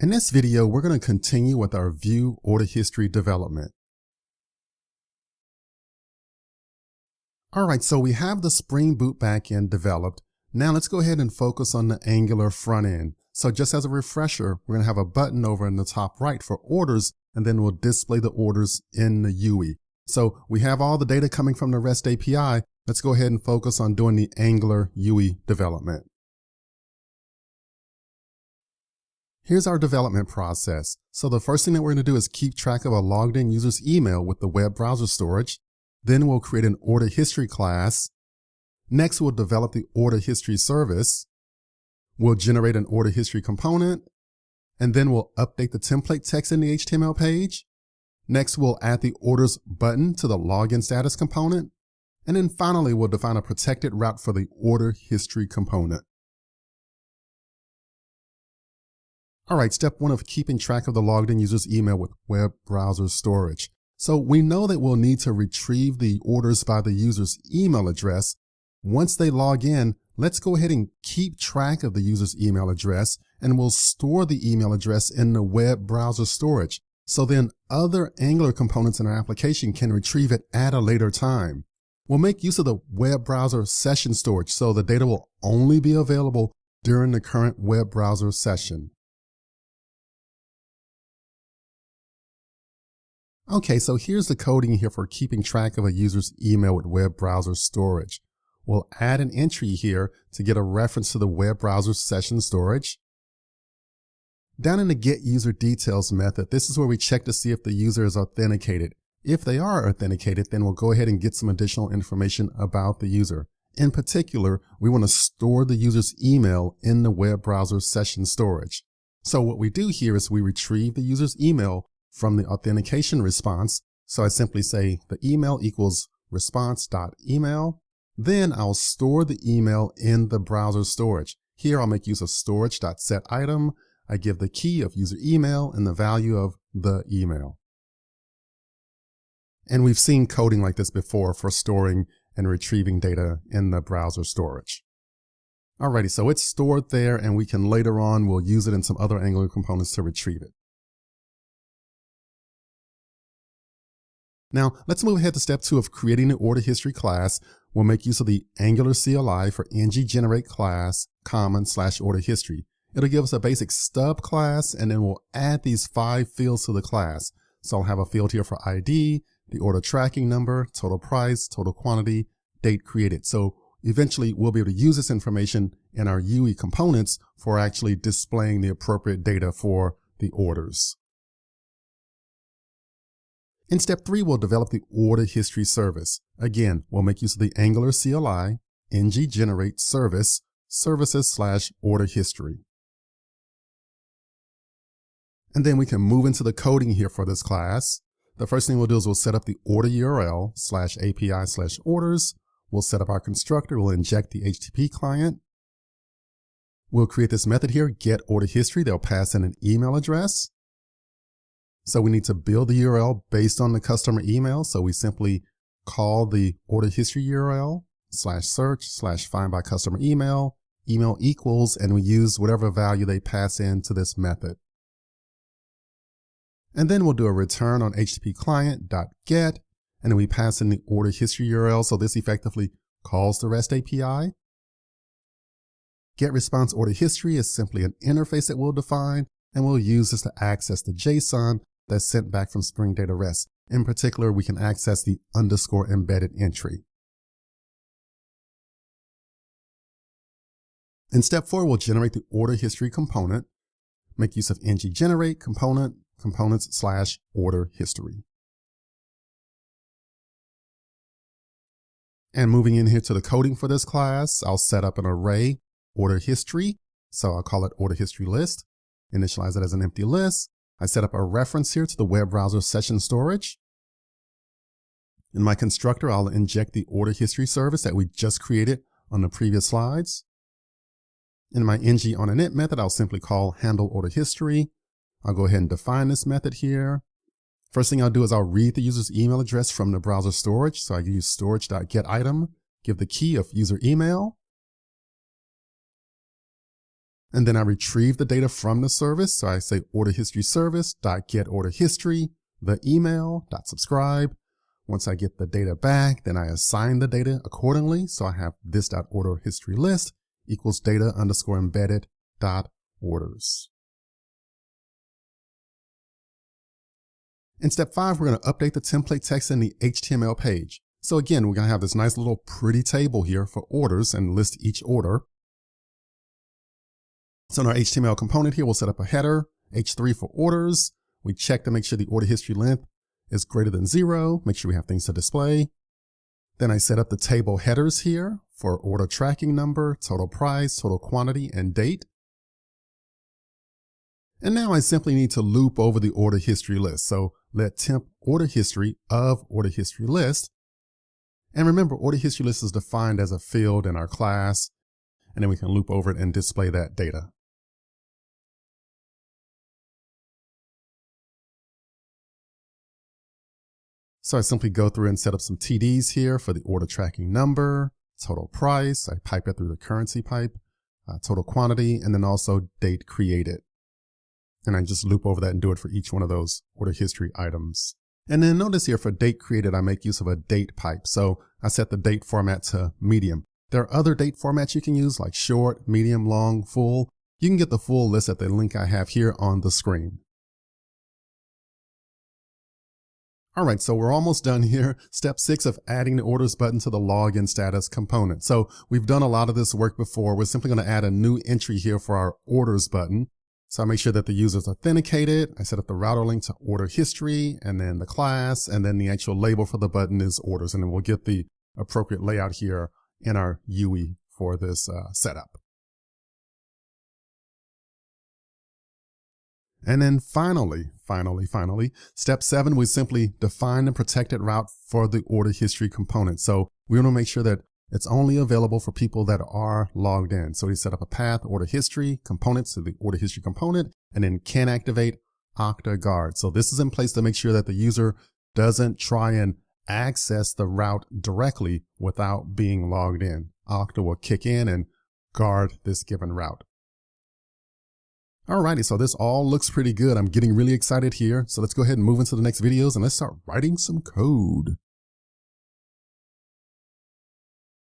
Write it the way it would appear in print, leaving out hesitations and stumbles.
In this video, we're going to continue with our View order history development. All right, so we have the Spring Boot backend developed. Now let's go ahead and focus on the Angular front end. So just as a refresher, we're going to have a button over in the top right for orders, and then we'll display the orders in the UI. So we have all the data coming from the REST API. Let's go ahead and focus on doing the Angular UI development. Here's our development process. So the first thing that we're going to do is keep track of a logged in user's email with the web browser storage. Then we'll create an order history class. Next, we'll develop the order history service. We'll generate an order history component. And then we'll update the template text in the HTML page. Next, we'll add the orders button to the login status component. And then finally, we'll define a protected route for the order history component. All right, step one of keeping track of the logged in user's email with web browser storage. So we know that we'll need to retrieve the orders by the user's email address. Once they log in, let's go ahead and keep track of the user's email address, and we'll store the email address in the web browser storage. So then other Angular components in our application can retrieve it at a later time. We'll make use of the web browser session storage, so the data will only be available during the current web browser session. Okay, so here's the coding here for keeping track of a user's email with web browser storage. We'll add an entry here to get a reference to the web browser session storage. Down in the get user details method, this is where we check to see if the user is authenticated. If they are authenticated, then we'll go ahead and get some additional information about the user. In particular, we want to store the user's email in the web browser session storage. So what we do here is we retrieve the user's email from the authentication response. So I simply say the email equals response.email. Then I'll store the email in the browser storage. Here I'll make use of storage.setItem. I give the key of user email and the value of the email. And we've seen coding like this before for storing and retrieving data in the browser storage. Alrighty, so it's stored there, and we can later on, we'll use it in some other Angular components to retrieve it. Now, let's move ahead to step 2 of creating the order history class. We'll make use of the Angular CLI for ng-generate class common/order history. It'll give us a basic stub class, and then we'll add these 5 fields to the class. So I'll have a field here for ID, the order tracking number, total price, total quantity, date created. So eventually we'll be able to use this information in our UI components for actually displaying the appropriate data for the orders. In step 3, we'll develop the order history service. Again, we'll make use of the Angular CLI, ng-generate service, services/order history. And then we can move into the coding here for this class. The first thing we'll do is we'll set up the order URL /API/orders. We'll set up our constructor. We'll inject the HTTP client. We'll create this method here, get order history. They'll pass in an email address. So we need to build the URL based on the customer email. So we simply call the order history URL /search/find by customer email equals, and we use whatever value they pass in to this method. And then we'll do a return on HTTP client.get, and then we pass in the order history URL. So this effectively calls the REST API. Get response order history is simply an interface that we'll define, and we'll use this to access the JSON that's sent back from Spring Data REST. In particular, we can access the _ embedded entry. In step 4, we'll generate the order history component, make use of ng-generate components/order history. And moving in here to the coding for this class, I'll set up an array order history. So I'll call it order history list, initialize it as an empty list. I set up a reference here to the web browser session storage. In my constructor, I'll inject the order history service that we just created on the previous slides. In my ng-on-init method, I'll simply call handle order history. I'll go ahead and define this method here. First thing I'll do is I'll read the user's email address from the browser storage. So I use storage.getItem, give the key of user email. And then I retrieve the data from the service. So I say order history service.get order history, the email.subscribe. Once I get the data back, then I assign the data accordingly. So I have this.order history list equals data underscore embedded dot orders. In step 5, we're going to update the template text in the HTML page. So again, we're going to have this nice little pretty table here for orders and list each order. So in our HTML component here, we'll set up a header, H3 for orders. We check to make sure the order history length is greater than 0. Make sure we have things to display. Then I set up the table headers here for order tracking number, total price, total quantity, and date. And now I simply need to loop over the order history list. So let temp order history of order history list. And remember, order history list is defined as a field in our class, and then we can loop over it and display that data. So I simply go through and set up some TDs here for the order tracking number, total price. I pipe it through the currency pipe, total quantity, and then also date created. And I just loop over that and do it for each one of those order history items. And then notice here for date created, I make use of a date pipe. So I set the date format to medium. There are other date formats you can use like short, medium, long, full. You can get the full list at the link I have here on the screen. All right, so we're almost done here. Step 6 of adding the orders button to the login status component. So we've done a lot of this work before. We're simply going to add a new entry here for our orders button. So I make sure that the user is authenticated. I set up the router link to order history and then the class, and then the actual label for the button is orders. And then we'll get the appropriate layout here in our UI for this setup. And then finally, step 7, we simply define the protected route for the order history component. So we want to make sure that it's only available for people that are logged in. So we set up a path order history components to the order history component, and then can activate Okta guard. So this is in place to make sure that the user doesn't try and access the route directly without being logged in. Okta will kick in and guard this given route. Alrighty, so this all looks pretty good. I'm getting really excited here. So let's go ahead and move into the next videos and let's start writing some code.